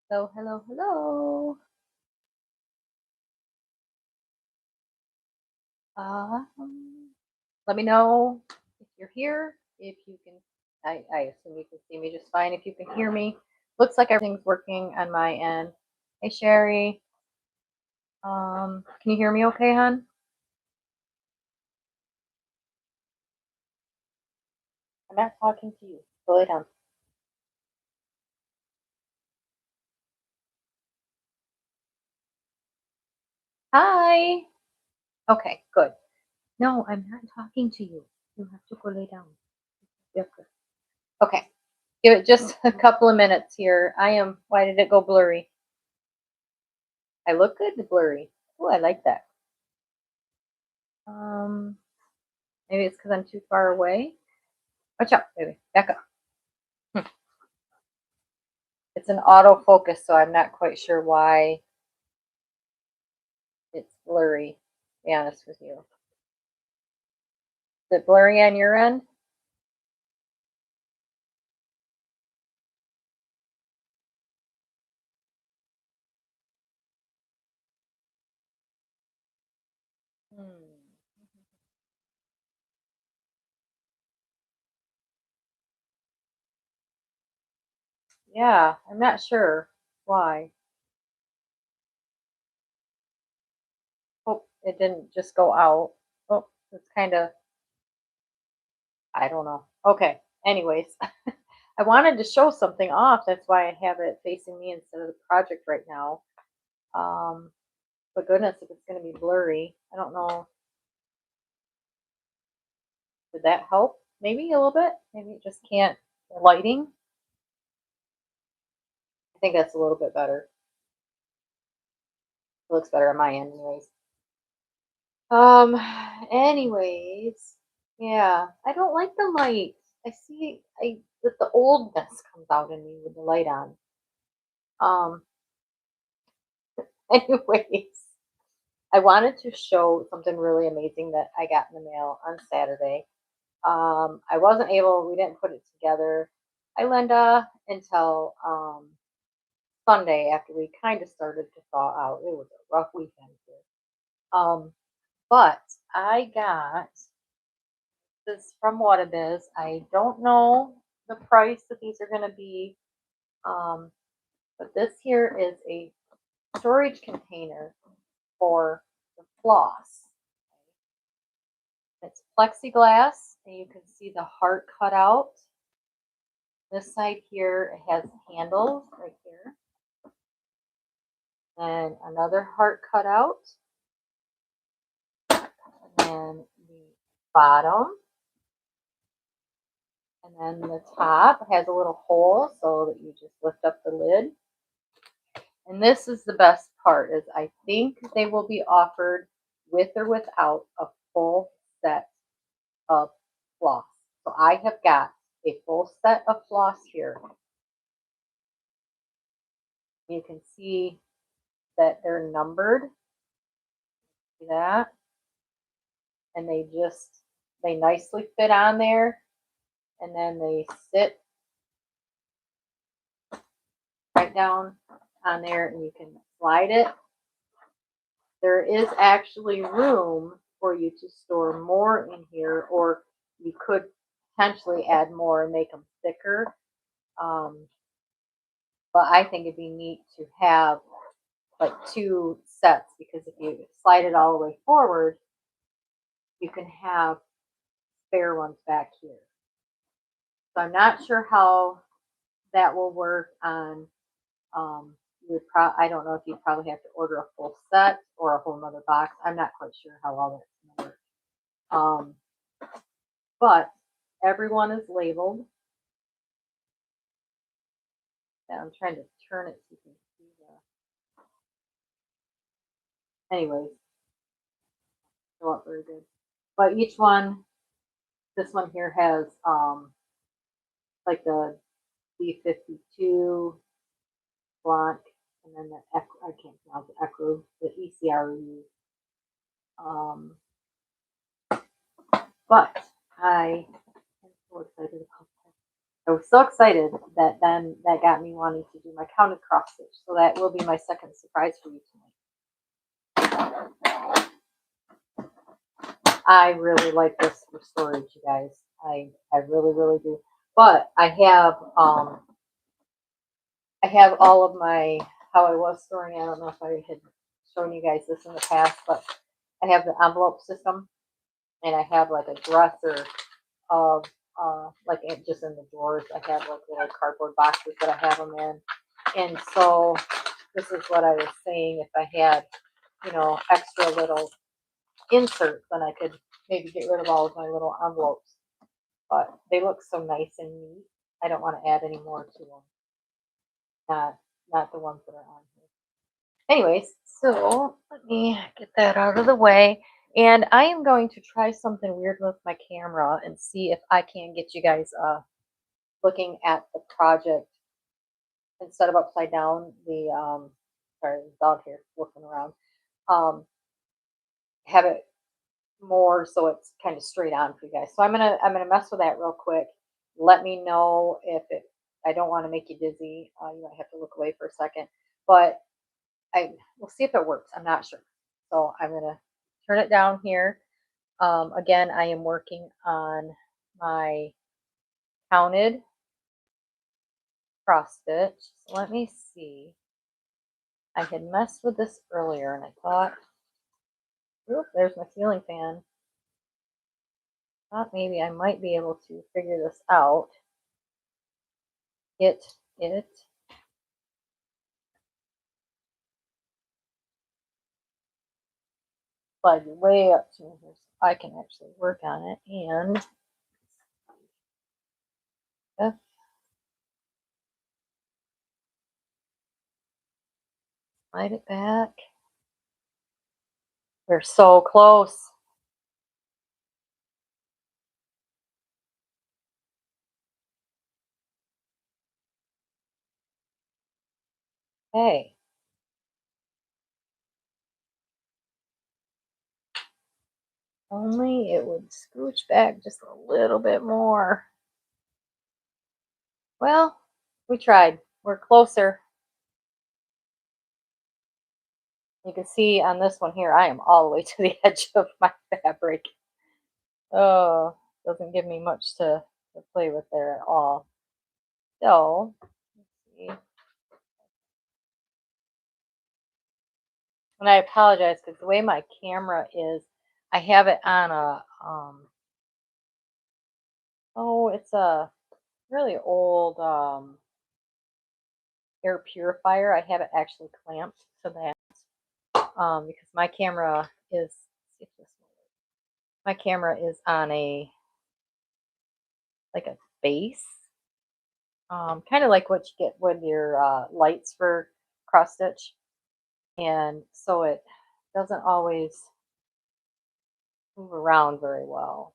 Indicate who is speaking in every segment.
Speaker 1: Hello, hello, hello. Let me know if you're here. If you can, I assume you can see me just fine. If you can hear me, looks like everything's working on my end. Hey, Sherry. Can you hear me okay, hon? I'm not talking to you. Go lay down. Hi. Okay, good. No, I'm not talking to you. You have to go lay down. Yep. Okay. Give it just a couple of minutes here. Why did it go blurry? I look good blurry. Oh, I like that. Um, Maybe it's because I'm too far away. Watch out, baby. Back up. Hmm. It's an autofocus, so I'm not quite sure why it's blurry, to be honest with you. Is it blurry on your end? Hmm. Yeah, I'm not sure why. Oh, it didn't just go out. Oh, it's kind of, I don't know. Okay, anyways, I wanted to show something off. That's why I have it facing me instead of the project right now. Um, but goodness, if it's going to be blurry, I don't know. Did that help? Maybe a little bit. Maybe it just can't. Lighting. I think that's a little bit better. It looks better on my end, anyways. Um. Anyways, yeah. I don't like the light. I see. I that the oldness comes out in me with the light on. Um. Anyways, I wanted to show something really amazing that I got in the mail on Saturday. I wasn't able. We didn't put it together, Linda, until Sunday after we kind of started to thaw out. It was a rough weekend here. Um, but I got this from Whatabiz. I don't know the price that these are going to be, um, but this here is a storage container for the floss. It's plexiglass, and you can see the heart cut out. This side here it has handles right here, and another heart cut out, and then the bottom. And then the top has a little hole so that you just lift up the lid. And this is the best part is I think they will be offered with or without a full set of floss. So I have got a full set of floss here. You can see that they're numbered. See that? And they nicely fit on there. And then they sit right down on there and you can slide it. There is actually room for you to store more in here, or you could potentially add more and make them thicker. Um, but I think it'd be neat to have like two sets because if you slide it all the way forward, you can have spare ones back here. So I'm not sure how that will work on. I don't know if you probably have to order a full set or a whole nother box. I'm not quite sure how all that's going to work. But everyone is labeled. And I'm trying to turn it so you can see the. Anyways, show up very good. But each one, this one here has like the B52 Blanc, and then I can't pronounce it, Ecru, the ECRU. Um, but I am so excited about that. I was so excited that then that got me wanting to do my counted cross stitch. So that will be my second surprise for you tonight. I really like this for storage, you guys. I really, really do. But I have all of my how I was storing. I don't know if I had shown you guys this in the past, but I have the envelope system, and I have like a dresser of like just in the drawers. I have like little cardboard boxes that I have them in, and so this is what I was saying. If I had, extra little inserts, then I could maybe get rid of all of my little envelopes. But they look so nice and neat. I don't want to add any more to them. Not the ones that are on here. Anyways, so let me get that out of the way. And I am going to try something weird with my camera and see if I can get you guys looking at the project instead of upside down. Sorry, the dog here looking around. Have it more so it's kind of straight on for you guys. So I'm gonna mess with that real quick. Let me know if it. I don't want to make you dizzy. You might have to look away for a second, but we'll see if it works. I'm not sure. So I'm gonna turn it down here. Again, I am working on my counted cross stitch. So let me see. I had messed with this earlier and I thought, oop, there's my ceiling fan. Thought maybe I might be able to figure this out. Get it plug way up to here so I can actually work on it and slide it back. We're so close. Hey. Only it would scooch back just a little bit more. Well, we tried. We're closer. You can see on this one here, I am all the way to the edge of my fabric. Oh, doesn't give me much to play with there at all. So, let's see. And I apologize because the way my camera is, I have it on a, it's a really old air purifier. I have it actually clamped to that because my camera is, see if this will work. My camera is on like a base, kind of like what you get with your lights for cross stitch, and so it doesn't always move around very well.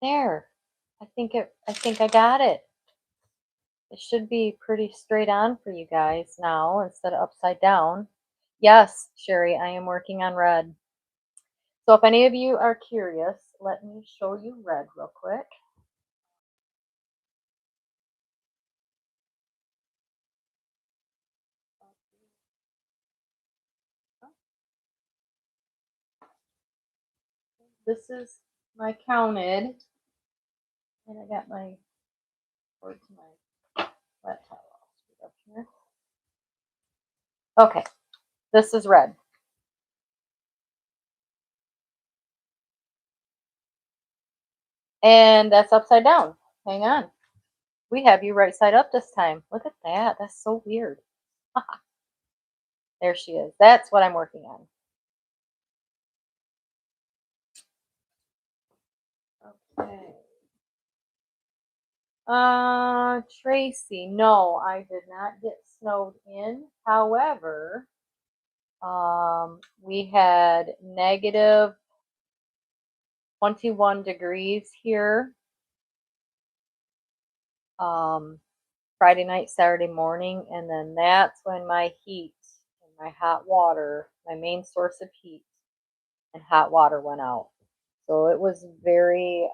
Speaker 1: There, I think I got it. It should be pretty straight on for you guys now instead of upside down. Yes, Sherry, I am working on red. So if any of you are curious, let me show you red real quick. This is my counted, and I got my cord to my wet towel up here. Okay, this is red. And that's upside down. Hang on. We have you right side up this time. Look at that. That's so weird. There she is. That's what I'm working on. Okay. Tracy, no, I did not get snowed in. However, we had negative 21 degrees here. Friday night, Saturday morning, and then that's when my heat and my hot water, my main source of heat and hot water went out. So it was very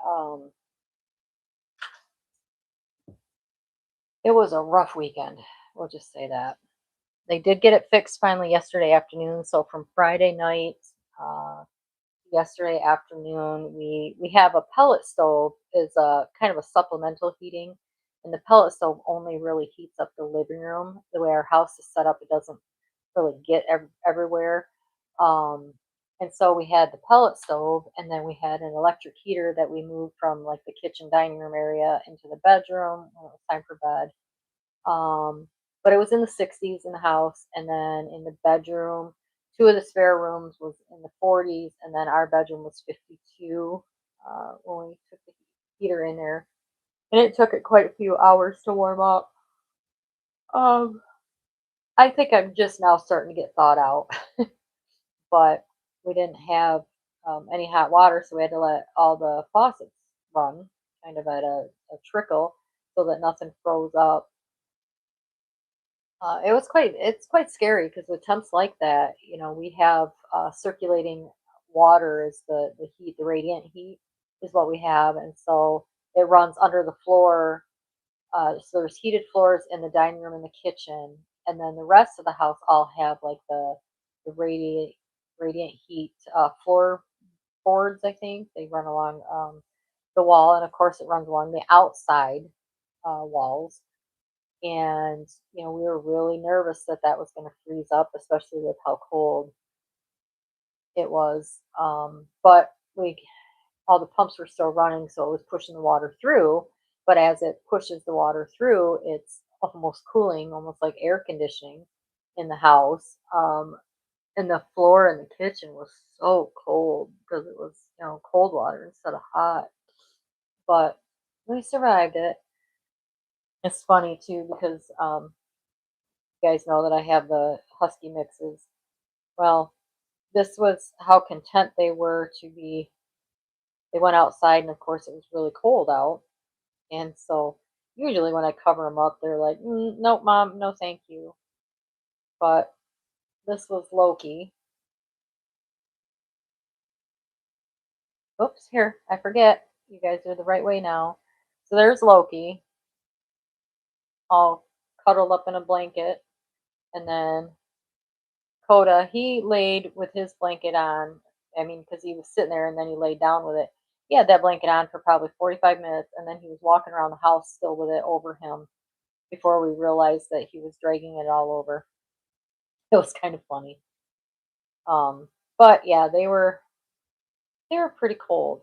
Speaker 1: It was a rough weekend. We'll just say that. They did get it fixed finally yesterday afternoon. So from Friday night, uh, yesterday afternoon, we have a pellet stove is a kind of a supplemental heating, and the pellet stove only really heats up the living room. The way our house is set up, it doesn't really get everywhere. Um, and so we had the pellet stove, and then we had an electric heater that we moved from like the kitchen dining room area into the bedroom when it was time for bed. But it was in the 60s in the house, and then in the bedroom, two of the spare rooms was in the 40s, and then our bedroom was 52 when we took the heater in there, and it took it quite a few hours to warm up. Um, I think I'm just now starting to get thawed out, but we didn't have any hot water, so we had to let all the faucets run kind of at a trickle so that nothing froze up. It's quite scary because with temps like that, we have circulating water is the heat, the radiant heat is what we have, and so it runs under the floor. So there's heated floors in the dining room and the kitchen, and then the rest of the house all have like the radiant heat floor boards. I think they run along the wall, and of course it runs along the outside walls. And we were really nervous that that was going to freeze up, especially with how cold it was. But we all the pumps were still running, so it was pushing the water through. But as it pushes the water through, it's almost cooling, almost like air conditioning in the house. And the floor in the kitchen was so cold because it was cold water instead of hot. But we survived it. It's funny too because you guys know that I have the husky mixes. Well, this was how content they were to be. They went outside, and of course, it was really cold out. And so, usually, when I cover them up, they're like, "Nope, mom, no, thank you." But this was Loki. Oops, here, I forget. You guys are the right way now. So there's Loki, all cuddled up in a blanket. And then Coda, he laid with his blanket on. I mean, because he was sitting there and then he laid down with it. He had that blanket on for probably 45 minutes, and then he was walking around the house still with it over him before we realized that he was dragging it all over. It was kind of funny. But yeah, they were pretty cold,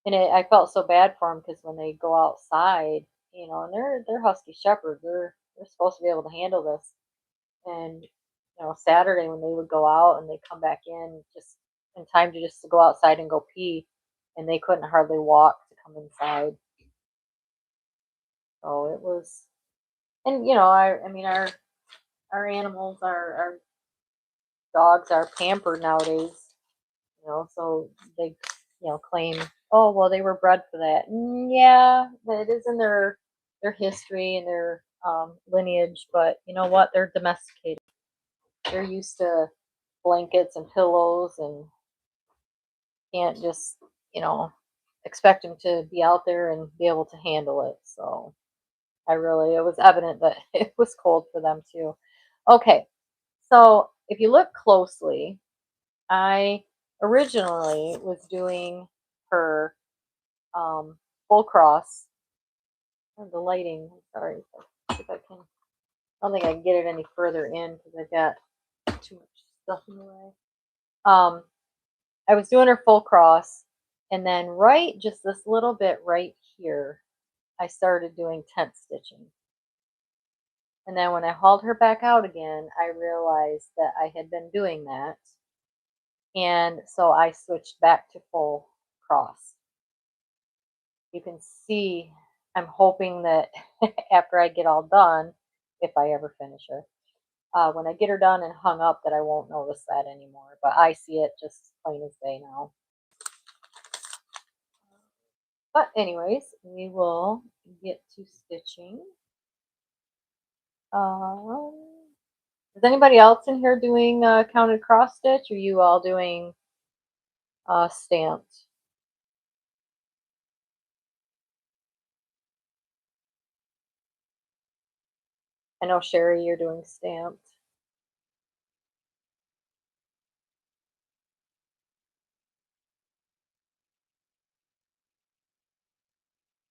Speaker 1: and I felt so bad for them because when they go outside, and they're husky shepherds, they're supposed to be able to handle this. And Saturday when they would go out and they come back in just in time to just to go outside and go pee, and they couldn't hardly walk to come inside. So it was, and I mean our animals, our dogs are pampered nowadays. So they claim, oh well, they were bred for that. Yeah, it is in their history and their lineage, but you know what? They're domesticated. They're used to blankets and pillows, and can't just, you know, expect him to be out there and be able to handle it. So it was evident that it was cold for them too. Okay, so if you look closely, I originally was doing her um, full cross. The lighting, sorry, see if I can. I don't think I can get it any further in because I've got too much stuff in the way. Um, I was doing her full cross, and then right just this little bit right here, I started doing tent stitching. And then when I hauled her back out again, I realized that I had been doing that. And so I switched back to full cross. You can see, I'm hoping that after I get all done, if I ever finish her, when I get her done and hung up, that I won't notice that anymore. But I see it just plain as day now. But anyways, we will get to stitching. Um, is anybody else in here doing counted cross stitch? Or are you all doing stamped? I know Sherry, you're doing stamped.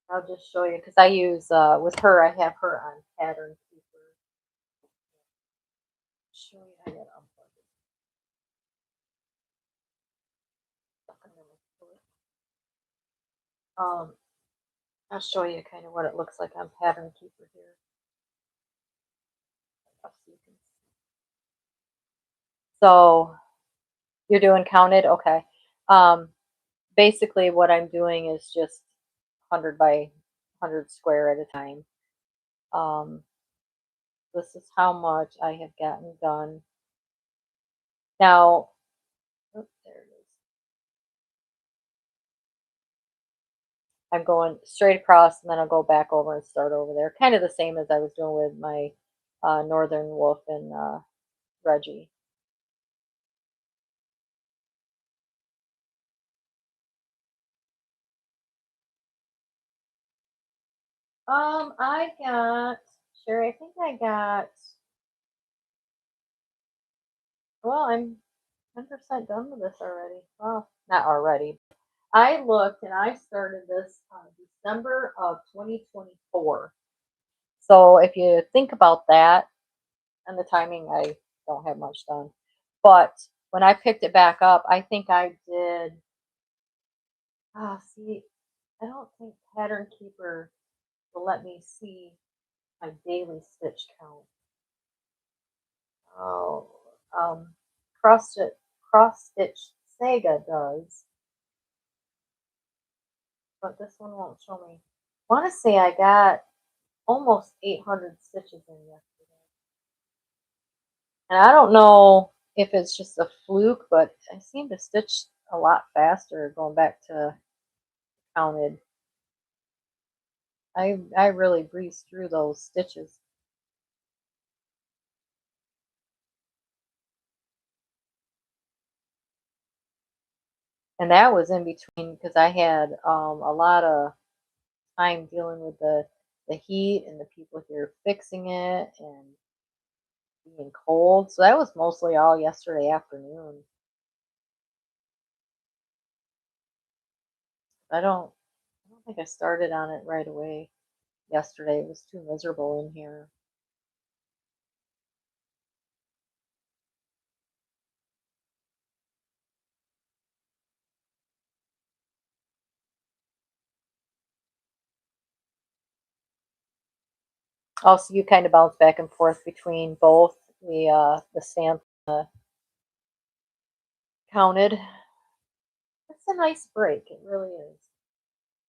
Speaker 1: I'll just show you because I use with her. I have her on Pattern Keeper. Show you. I got unplugged it. I'll show you kind of what it looks like on Pattern Keeper here. So you're doing counted, okay. Um, Basically, what I'm doing is just 100 by 100 square at a time. Um, this is how much I have gotten done. Now, oops, there it is. I'm going straight across and then I'll go back over and start over there. Kind of the same as I was doing with my Northern Wolf and Reggie. I got, Sherry, I think I got, well, I'm 10% done with this already. Well, not already. I looked and I started this on December of 2024. So if you think about that and the timing, I don't have much done. But when I picked it back up, I think I did. See, I don't think Pattern Keeper will let me see my daily stitch count. Oh, Cross Stitch Saga does, but this one won't show me. I want to say I got almost 800 stitches in yesterday. And I don't know if it's just a fluke, but I seem to stitch a lot faster going back to counted. I really breezed through those stitches. And that was in between because I had a lot of time dealing with the heat and the people here fixing it and being cold. So that was mostly all yesterday afternoon. I don't think I started on it right away yesterday. It was too miserable in here. Also, you kind of bounce back and forth between both the stamp and the counted. It's a nice break. It really is.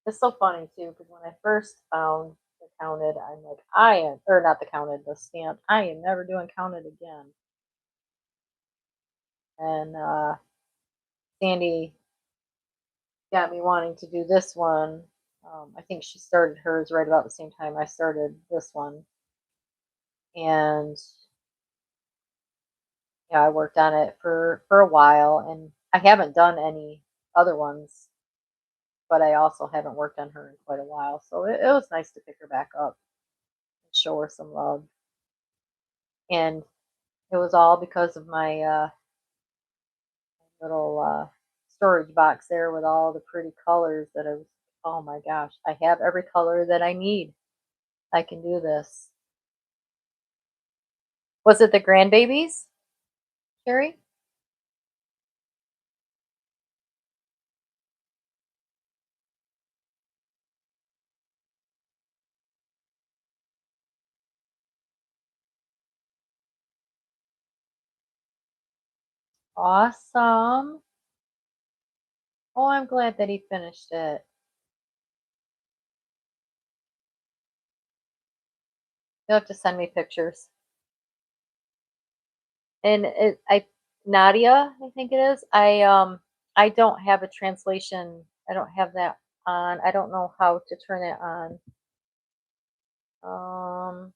Speaker 1: It's so funny too because when I first found the counted, I'm like, I am, or not the counted, the stamp. I am never doing counted again. And Sandy got me wanting to do this one. I think she started hers right about the same time I started this one, and yeah, I worked on it for a while, and I haven't done any other ones, but I also haven't worked on her in quite a while, so it was nice to pick her back up and show her some love. And it was all because of my little storage box there with all the pretty colors that I was. Oh my gosh, I have every color that I need. I can do this. Was it the grandbabies, Carrie? Awesome. Oh, I'm glad that he finished it. You'll have to send me pictures. And Nadia, I think it is. I don't have a translation. I don't have that on. I don't know how to turn it on. Um,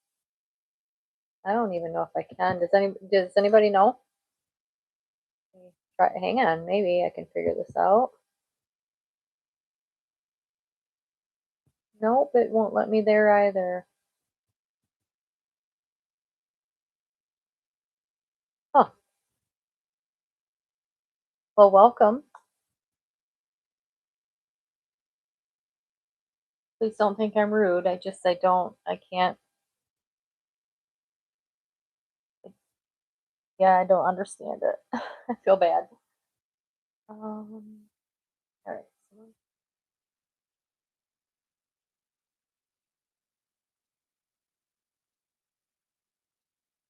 Speaker 1: I don't even know if I can. Does anybody know? Try, hang on, maybe I can figure this out. Nope, it won't let me there either. Well, welcome. Please don't think I'm rude. I can't, yeah, I don't understand it. I feel bad. All right.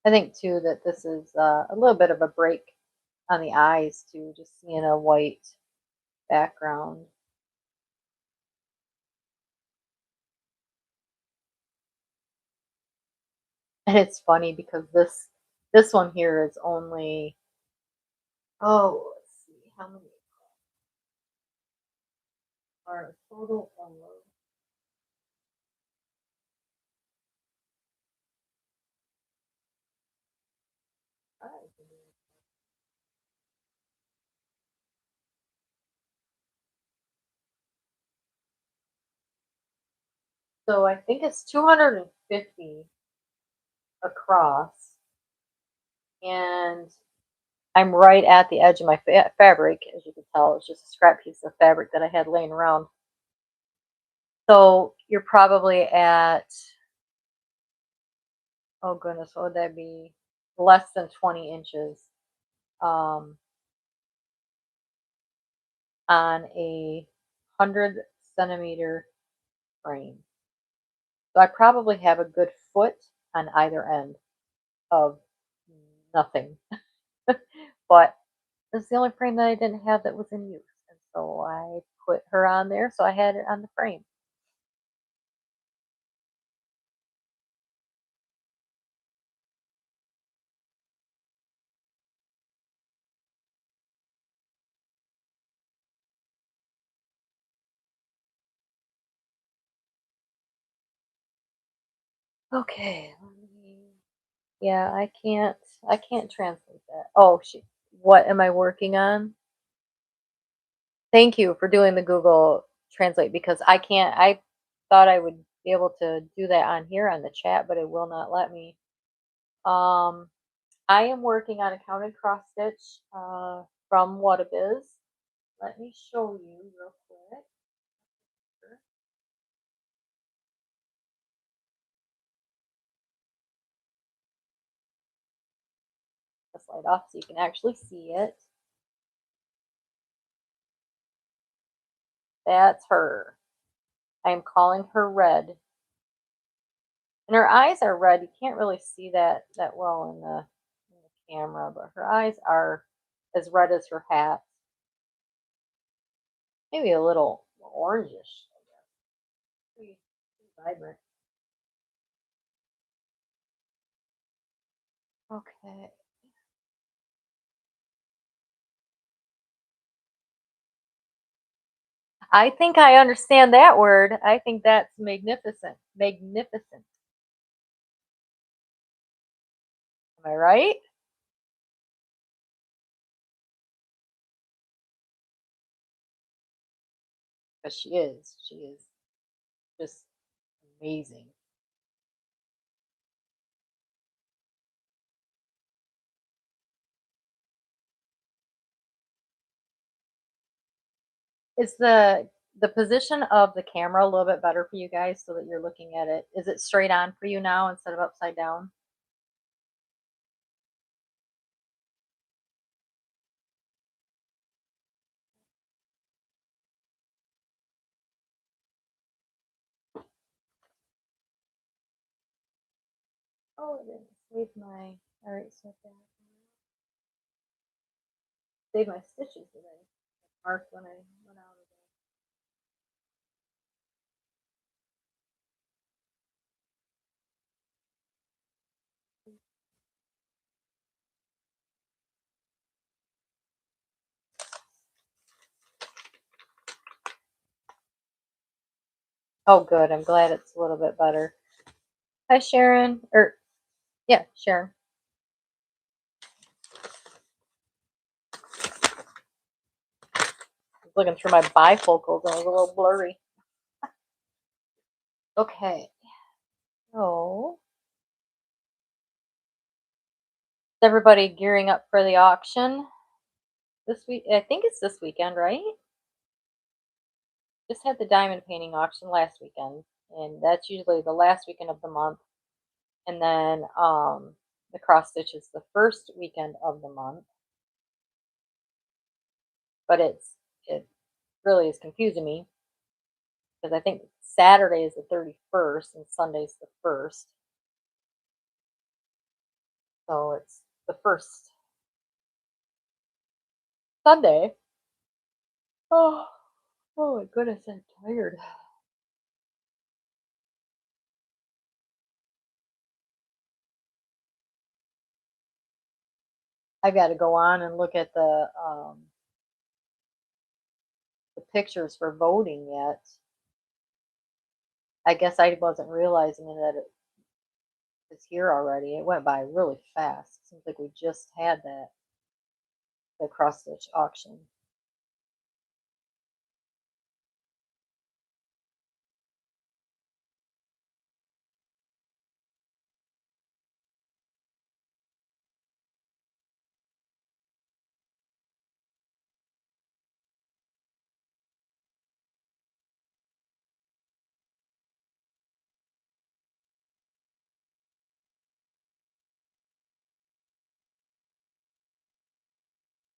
Speaker 1: I think too that this is a little bit of a break on the eyes too, just seeing a white background. And it's funny because this one here is only, oh, let's see how many are total of five. So I think it's 250 across, and I'm right at the edge of my fabric, as you can tell. It's just a scrap piece of fabric that I had laying around. So you're probably at, oh goodness, what would that be? Less than 20 inches um, on a 100 centimeter frame. So I probably have a good foot on either end of nothing. But this is the only frame that I didn't have that was in use. And so I put her on there. So I had it on the frame. Okay, yeah, I can't translate that. Oh, what am I working on? Thank you for doing the Google Translate because I can't. I thought I would be able to do that on here on the chat, but it will not let me. Um, I am working on a counted cross stitch from Whatabiz. Let me show you real quick. The slide off so you can actually see it. That's her. I am calling her Red. And her eyes are red. You can't really see that well in the camera, but her eyes are as red as her hat. Maybe a little orangish, I guess. Pretty vibrant. Okay. I think I understand that word. I think that's magnificent. Magnificent. Am I right? Because she is. She is just amazing. Is the position of the camera a little bit better for you guys so that you're looking at it? Is it straight on for you now instead of upside down? Oh, it didn't save my. All right, so that save my stitches today. Marked when I went out of Oh, good. I'm glad it's a little bit better. Hi, Sharon. Yeah, Sharon. I was looking through my bifocals and it was a little blurry. Okay. So, is everybody gearing up for the auction this week. I think it's this weekend, right? Just had the diamond painting auction last weekend, and that's usually the last weekend of the month. And then the cross stitch is the first weekend of the month. But it really is confusing me because I think Saturday is the 31st and Sunday's the first. So it's the first Sunday. Oh, oh my goodness, I'm tired. I got to go on and look at the pictures for voting yet. I guess I wasn't realizing that it was here already. It went by really fast. Seems like we just had the cross stitch auction.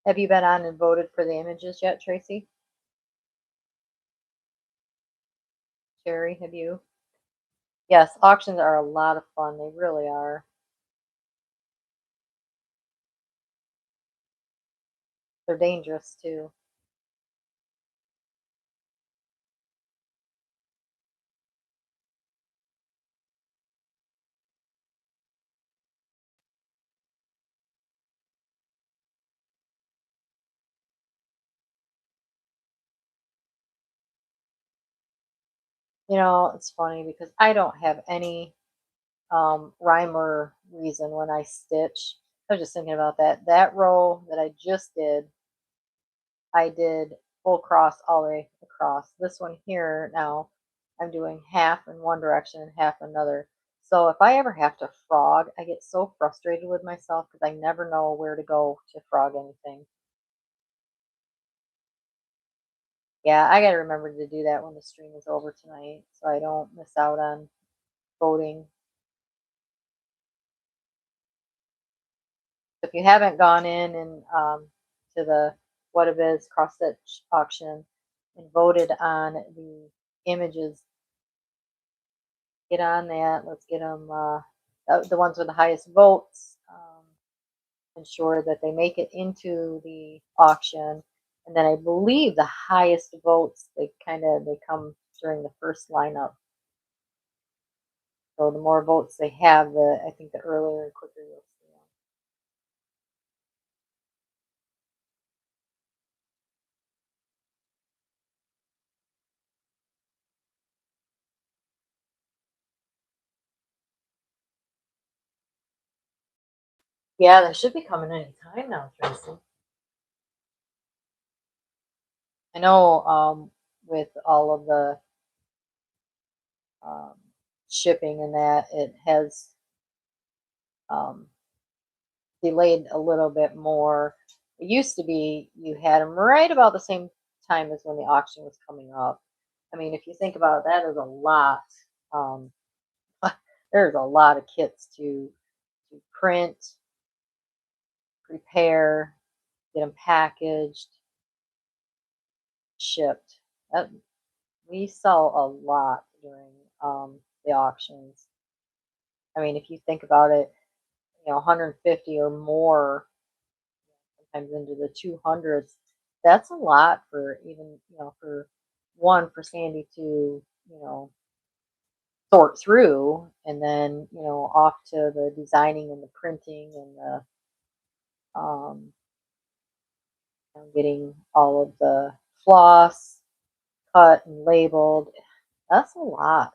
Speaker 1: Have you been on and voted for the images yet, Tracy? Sherry, have you? Yes, auctions are a lot of fun. They really are. They're dangerous too. It's funny because I don't have any rhyme or reason when I stitch. I was just thinking about that. That row that I just did, I did full cross all the way across. This one here now, I'm doing half in one direction and half another. So if I ever have to frog, I get so frustrated with myself because I never know where to go to frog anything. Yeah, I gotta remember to do that when the stream is over tonight so I don't miss out on voting. If you haven't gone in and to the What a Biz cross stitch auction and voted on the images, get on that. Let's get them the ones with the highest votes. Ensure that they make it into the auction, and then I believe the highest votes they come during the first lineup. So the more votes they have, I think the earlier and quicker you'll see them. Yeah, they should be coming any time now, Tracy. I know with all of the um, shipping and that, it has um, delayed a little bit more. It used to be you had them right about the same time as when the auction was coming up. I mean, if you think about it, that is a lot. Um, there's a lot of kits to print, prepare, get them packaged, shipped. That, we sell a lot during the auctions. I mean, if you think about it, 150 or more, sometimes into the 200s. That's a lot for even, for one, for Sandy to, sort through, and then, off to the designing and the printing and getting all of the floss cut and labeled. That's a lot.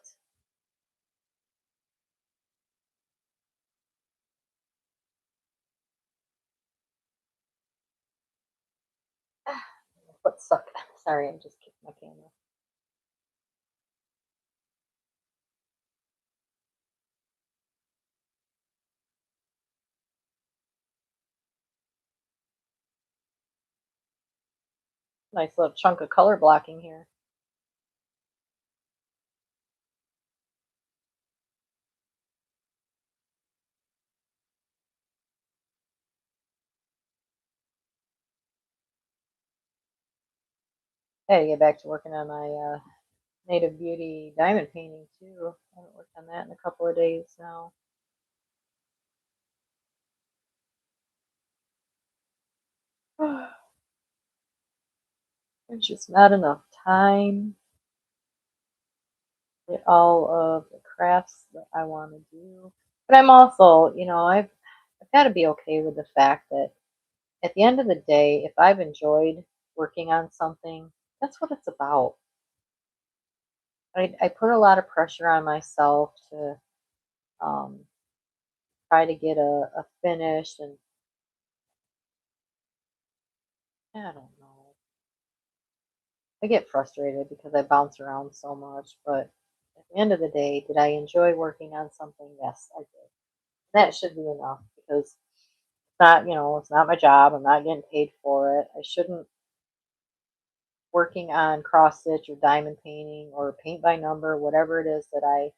Speaker 1: But suck. Sorry, I just kicked my camera. Nice little chunk of color blocking here. I gotta get back to working on my Native Beauty diamond painting too. I haven't worked on that in a couple of days now. There's just not enough time to get all of the crafts that I want to do. But I'm also, I've got to be okay with the fact that at the end of the day, if I've enjoyed working on something, that's what it's about. I put a lot of pressure on myself to um, try to get a finish, and I don't know. I get frustrated because I bounce around so much, but at the end of the day, did I enjoy working on something? Yes, I did. That should be enough because it's not my job. I'm not getting paid for it. I shouldn't working on cross stitch or diamond painting or paint by number, whatever it is that I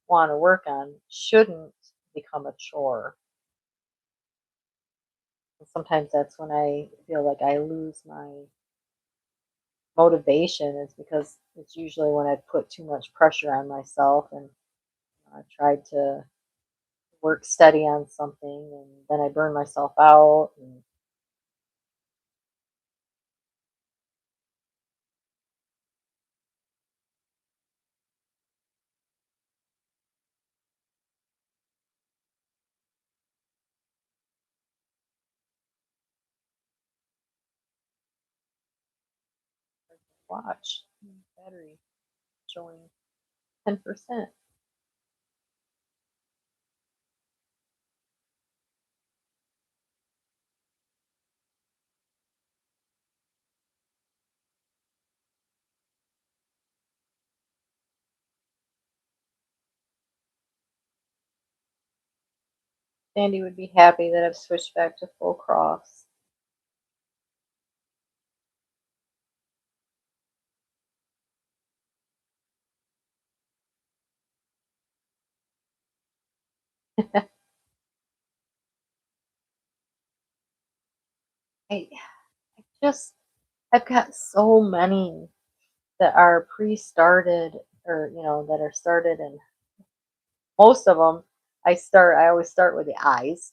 Speaker 1: want to work on, shouldn't become a chore. And sometimes that's when I feel like I lose my motivation, is because it's usually when I put too much pressure on myself and I tried to work steady on something and then I burn myself out and watch battery showing 10%. Sandy would be happy that I've switched back to full cross. I just I've got so many that are pre-started, or that are started, and most of them I always start with the eyes,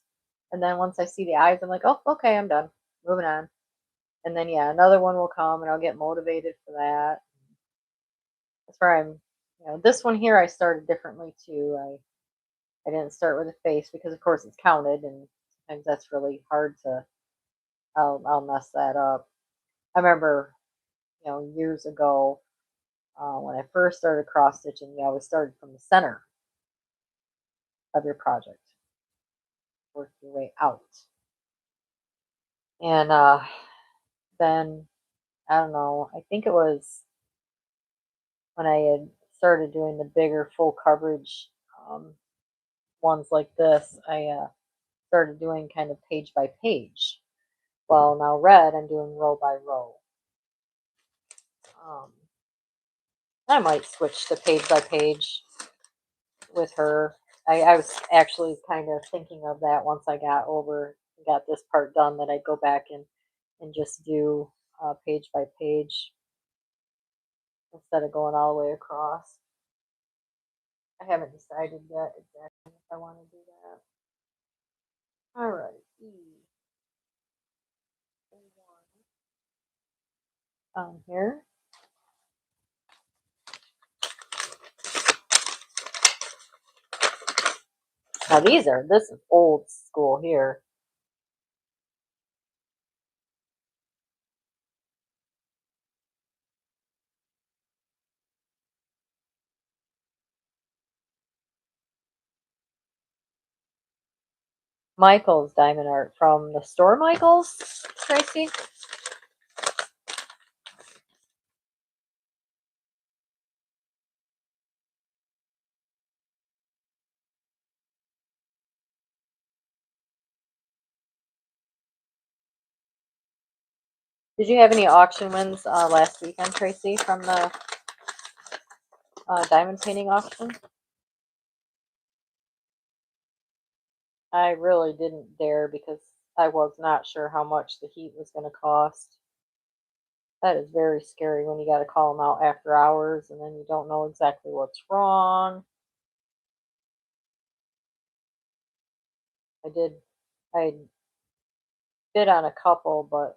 Speaker 1: and then once I see the eyes I'm like, oh, okay, I'm done, moving on. And then yeah, another one will come and I'll get motivated for that. That's where this one here I started differently too. I didn't start with a face because of course it's counted, and sometimes that's really hard to I'll mess that up. I remember, years ago, when I first started cross stitching, you always started from the center of your project, work your way out. And then I don't know, I think it was when I had started doing the bigger full coverage um, ones like this, I started doing kind of page by page. Well, now red, I'm doing row by row. Um, I might switch to page by page with her. I was actually kind of thinking of that once I got this part done, that I'd go back and just do page by page instead of going all the way across. I haven't decided yet exactly if I want to do that. All right, here. Now this is old school here. Michael's diamond art from the store, Michael's, Tracy. Did you have any auction wins last weekend, Tracy, from the diamond painting auction? I really didn't dare because I was not sure how much the heat was going to cost. That is very scary when you got to call them out after hours and then you don't know exactly what's wrong. I bid on a couple, but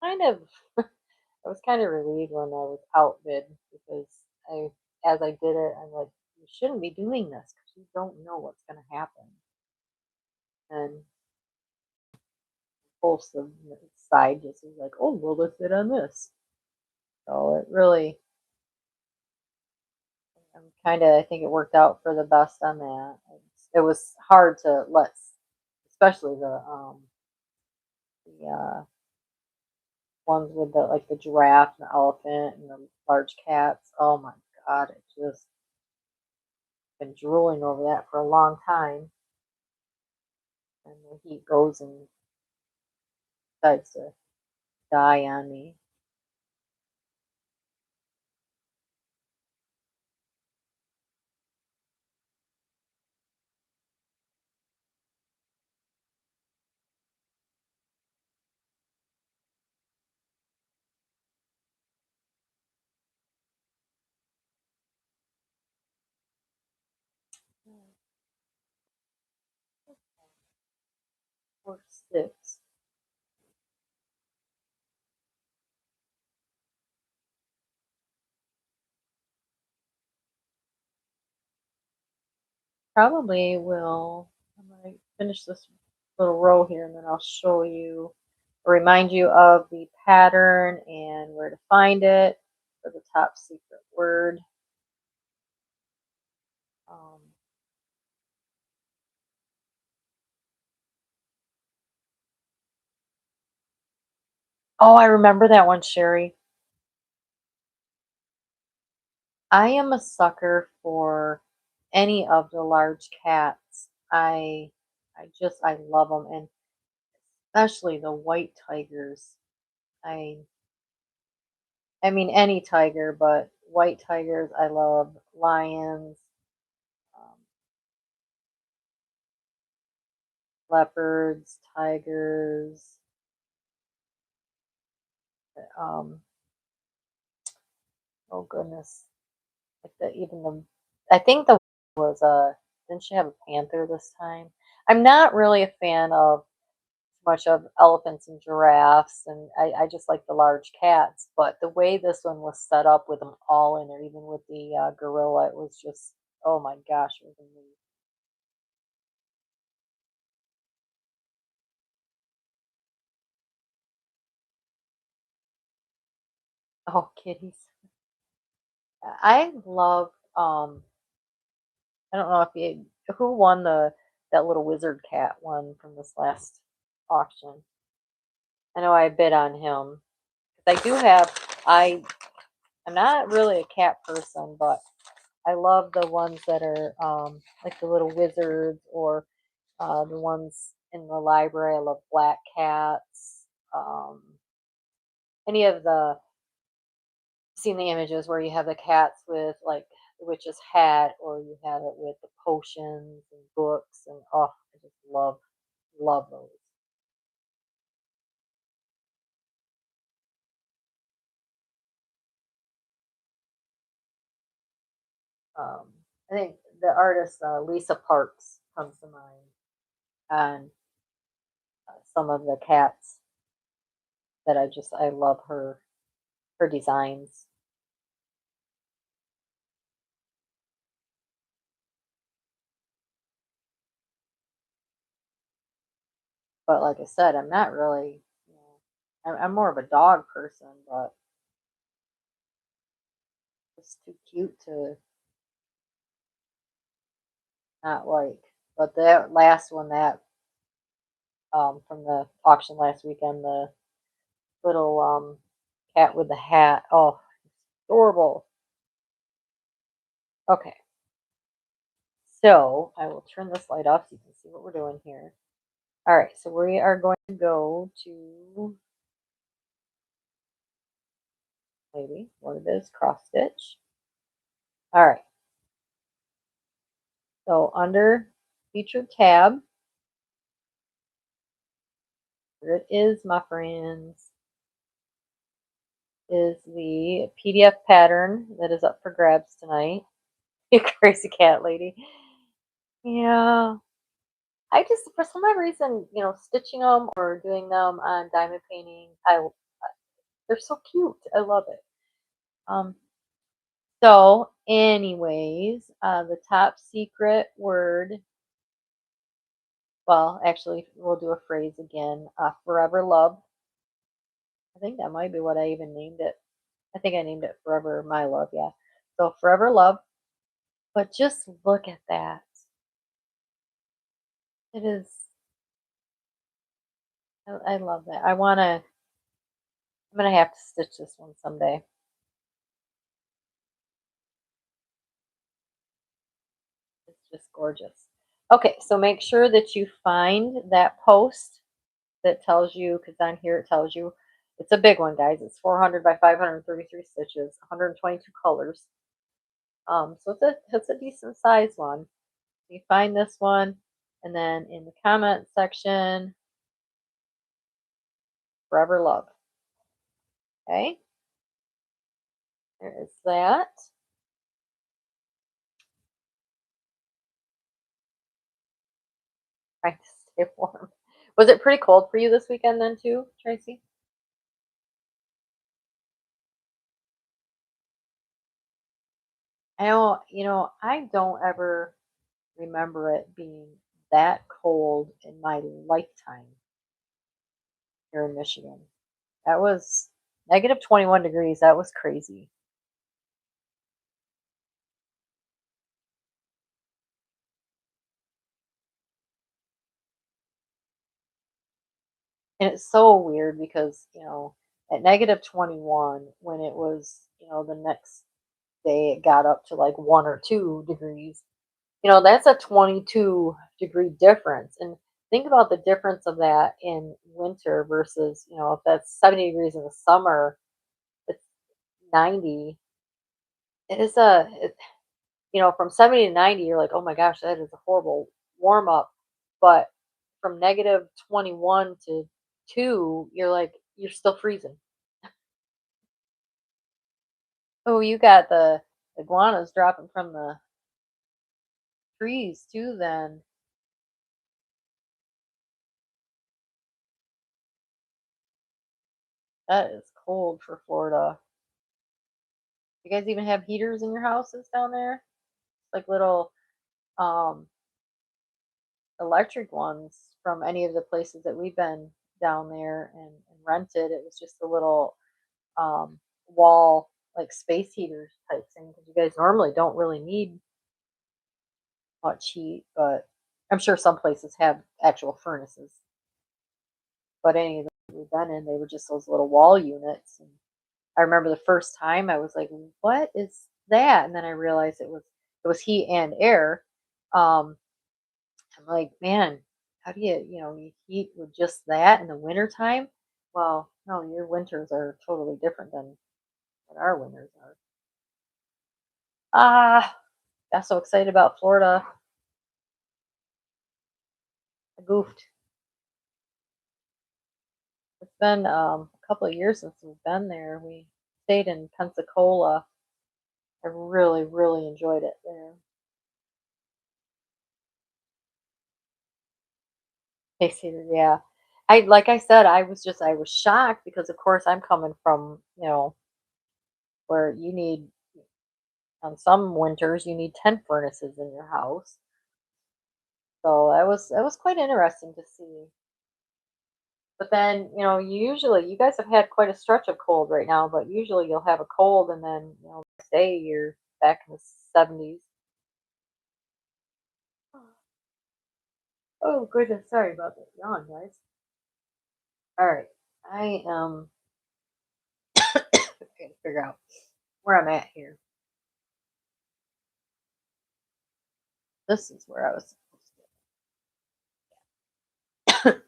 Speaker 1: kind of, I was kind of relieved when I was outbid because I, as I did it, I'm like, you shouldn't be doing this because you don't know what's going to happen. And both the side just was like, oh, well, let's bid on this. So it really, I'm kind of, I think it worked out for the best on that. It was hard to let, especially the ones with the like the giraffe and the elephant and the large cats. Oh my god, it just been drooling over that for a long time. And the heat goes and decides to die on me. Or six. Probably will. I might finish this little row here and then I'll show you, remind you of the pattern and where to find it for the top secret word. Um, oh, I remember that one, Sherry. I am a sucker for any of the large cats. I love them, and especially the white tigers. I I mean any tiger, but white tigers I love. Lions, um, leopards, tigers. Um, oh goodness, like the even the I think the was didn't she have a panther this time? I'm not really a fan of much of elephants and giraffes, and I just like the large cats. But the way this one was set up with them all in there, even with the gorilla, it was just oh my gosh, it was amazing. Oh, kitties! I love. I don't know if you who won the that little wizard cat one from this last auction. I know I bid on him. 'Cause I do have. I'm not really a cat person, but I love the ones that are like the little wizards or the ones in the library. I love black cats. Any of the seen the images where you have the cats with like the witch's hat, or you have it with the potions and books, and oh, I just love those. Um, I think the artist Lisa Parks comes to mind, and some of the cats that I love her designs. But like I said, I'm not really, I'm more of a dog person, but it's too cute to not like. But that last one, that from the auction last weekend, the little cat with the hat, oh, adorable. Okay, so I will turn this light off so you can see what we're doing here. All right, so we are going to go to maybe what it is, cross stitch. All right. So under featured tab, here it is, my friends, is the PDF pattern that is up for grabs tonight. You crazy cat lady. Yeah. I just, for some odd reason, stitching them or doing them on diamond painting, they're so cute. I love it. So, anyways, the top secret word, well, actually, we'll do a phrase again. Forever love. I think that might be what I even named it. I think I named it Forever My Love. Yeah. So, forever love. But just look at that. It is, I love that. I'm going to have to stitch this one someday. It's just gorgeous. Okay, so make sure that you find that post that tells you, because on here it tells you it's a big one, guys. It's 400 by 533 stitches, 122 colors. So it's a decent size one. You find this one, and then in the comment section, Forever Love. Okay, there is that. Trying to stay warm. Was it pretty cold for you this weekend then too, Tracy? I don't ever remember it being that cold in my lifetime here in Michigan. That was negative 21 degrees. That was crazy. And it's so weird because, at negative 21, when it was, the next day it got up to like 1 or 2 degrees, that's a 22-degree difference. And think about the difference of that in winter versus, if that's 70 degrees in the summer, it's 90. It is from 70 to 90, you're like, oh my gosh, that is a horrible warm up. But from negative 21 to 2, you're like, you're still freezing. Oh, you got the iguanas dropping from the trees too, then. That is cold for Florida. You guys even have heaters in your houses down there? Like little um, electric ones from any of the places that we've been down there and rented. It was just a little wall, like space heaters type thing, because you guys normally don't really need much heat, but I'm sure some places have actual furnaces. But any of them we've been in, they were just those little wall units. And I remember the first time I was like, "What is that?" And then I realized it was heat and air. Um, I'm like, man, how do you heat with just that in the wintertime? Well, no, your winters are totally different than what our winters are. Ah, got so excited about Florida. I goofed. It's been a couple of years since we've been there. We stayed in Pensacola. I really, really enjoyed it there. Casey, yeah. Like I said, I was shocked because of course I'm coming from, where you need on some winters you need 10 furnaces in your house. So that was quite interesting to see. But then, usually you guys have had quite a stretch of cold right now, but usually you'll have a cold and then, next day you're back in the 70s. Oh goodness, sorry about that yawn, guys. All right, I trying to figure out where I'm at here. This is where I was supposed to.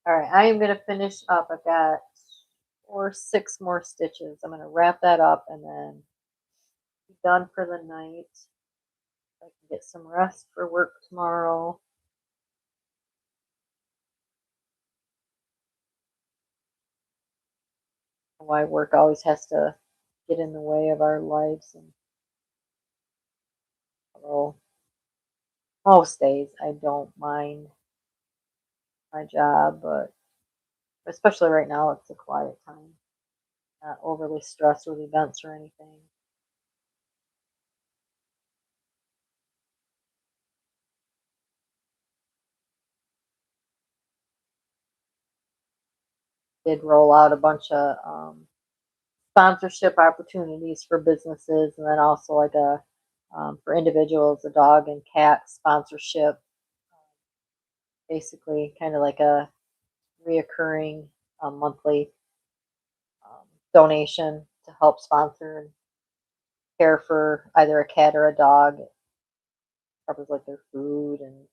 Speaker 1: All right, I am gonna finish up. I've got or 6 more stitches. I'm going to wrap that up and then be done for the night. I can get some rest for work tomorrow. Why work always has to get in the way of our lives. And although most days I don't mind my job, but especially right now, it's a quiet time. Not overly stressed with events or anything. Did roll out a bunch of sponsorship opportunities for businesses, and then also like a for individuals, a dog and cat sponsorship. Basically, kind of like a reoccurring monthly donation to help sponsor and care for either a cat or a dog. It covers like their food and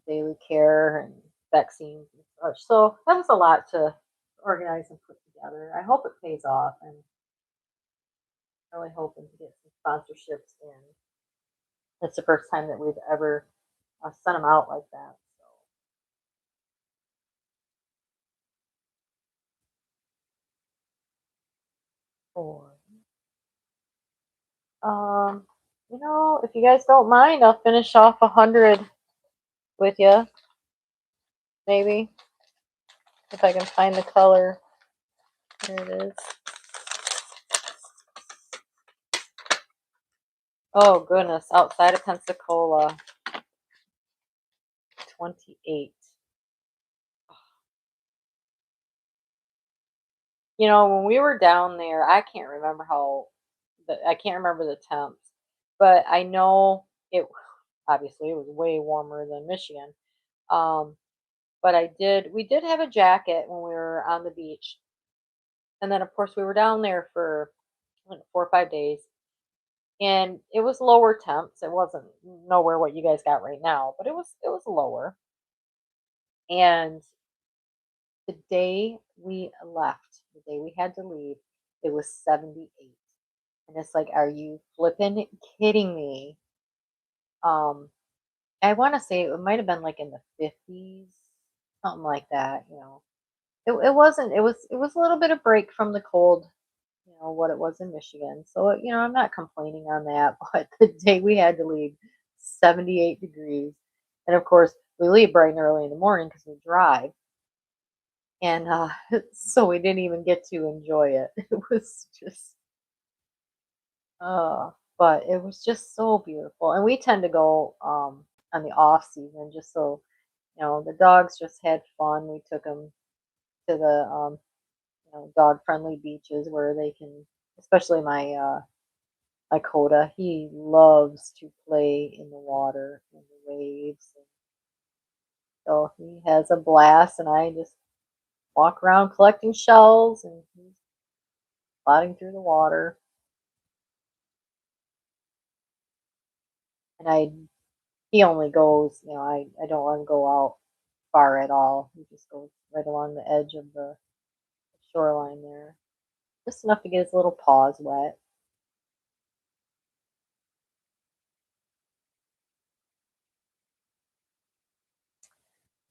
Speaker 1: daily care and vaccines and such. So that was a lot to organize and put together. I hope it pays off, and really hoping to get some sponsorships in. It's the first time that we've ever sent them out like that. So, um, if you guys don't mind, I'll finish off 100 with you, maybe if I can find the color. There it is. Oh goodness, outside of Pensacola, 28. When we were down there, I can't remember the temps, but I know it obviously it was way warmer than Michigan. Um, but we did have a jacket when we were on the beach. And then of course we were down there for like 4 or 5 days, and it was lower temps. It wasn't nowhere what you guys got right now, but it was lower. And the day we left, the day we had to leave, it was 78. And it's like, are you flipping kidding me? Um, I want to say it might have been like in the 50s, something like that. It wasn't, it was a little bit of break from the cold, what it was in Michigan. So, I'm not complaining on that, but the day we had to leave, 78 degrees. And of course, we leave bright and early in the morning because we drive. And so we didn't even get to enjoy it. It was just but it was just so beautiful. And we tend to go on the off season just so, the dogs just had fun. We took them to the dog friendly beaches where they can, especially my Coda, he loves to play in the water in the waves. And so he has a blast, and I just walk around collecting shells, and he's sliding through the water. And he only goes, I don't let him go out far at all. He just goes right along the edge of the shoreline there, just enough to get his little paws wet.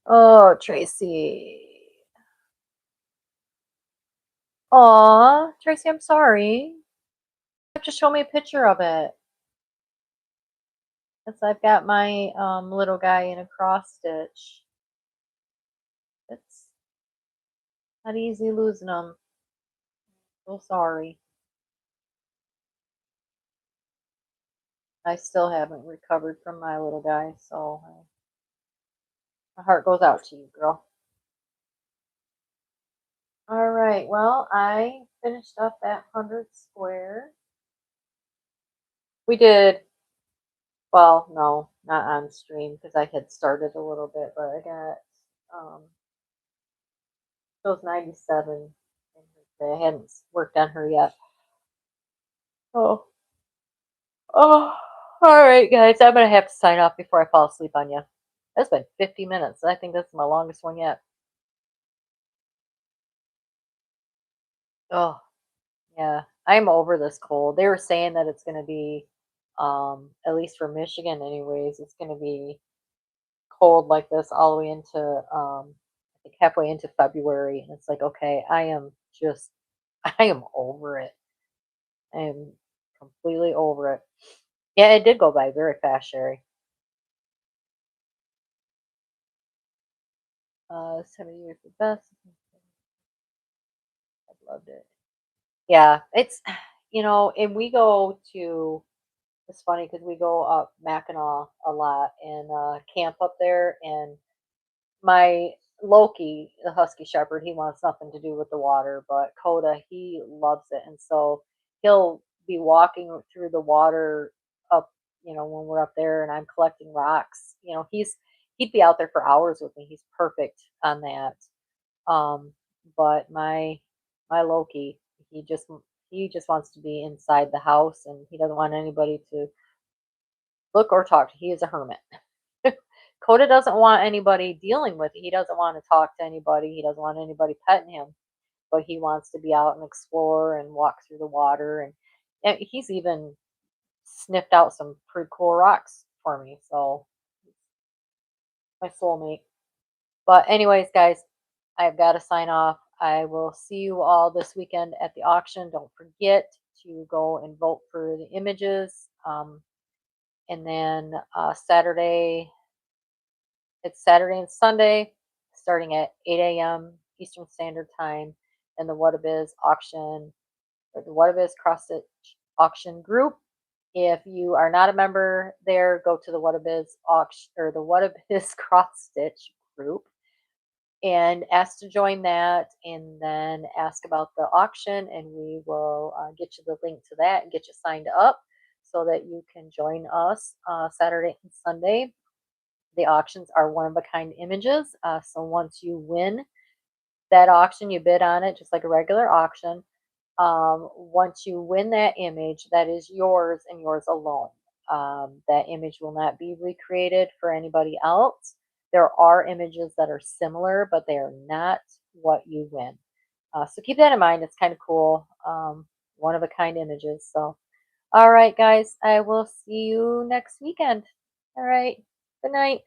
Speaker 1: Oh, Tracy. Aw, Tracy, I'm sorry. You have to show me a picture of it. Because I've got my little guy in a cross stitch. It's not easy losing them. So sorry. I still haven't recovered from my little guy, so my heart goes out to you, girl. All right, well, I finished up that 100 square. We did, well, no, not on stream because I had started a little bit, but I got those 97 in her today. I hadn't worked on her yet. Oh, oh, all right, guys, I'm gonna have to sign off before I fall asleep on you. That's been 50 minutes. I think that's my longest one yet. Oh, yeah. I'm over this cold. They were saying that it's going to be, at least for Michigan, anyways, it's going to be cold like this all the way into, I think halfway into February. And it's like, okay, I am just, I am over it. I am completely over it. Yeah, it did go by very fast, Sherry. 7 years the best. I loved it. Yeah, it's, and we go to, it's funny because we go up Mackinac a lot and camp up there. And my Loki, the Husky Shepherd, he wants nothing to do with the water, but Coda, he loves it. And so he'll be walking through the water up, when we're up there and I'm collecting rocks. He'd be out there for hours with me. He's perfect on that. Um, but my Loki, he just he just wants to be inside the house and he doesn't want anybody to look or talk. He is a hermit. Coda doesn't want anybody dealing with it. He doesn't want to talk to anybody. He doesn't want anybody petting him, but he wants to be out and explore and walk through the water. And he's even sniffed out some pretty cool rocks for me. So my soulmate. But anyways, guys, I've got to sign off. I will see you all this weekend at the auction. Don't forget to go and vote for the images. And then it's Saturday and Sunday, starting at 8 a.m. Eastern Standard Time in the Whatabiz auction or the Whatabiz Cross Stitch auction group. If you are not a member there, go to the Whatabiz auction or the Whatabiz Cross Stitch group and ask to join that, and then ask about the auction, and we will get you the link to that and get you signed up so that you can join us Saturday and Sunday. The auctions are one of a kind images. So once you win that auction, you bid on it just like a regular auction. Once you win that image, that is yours and yours alone. That image will not be recreated for anybody else. There are images that are similar, but they are not what you win. So keep that in mind. It's kind of cool. One of a kind images. So, all right, guys, I will see you next weekend. All right. Good night.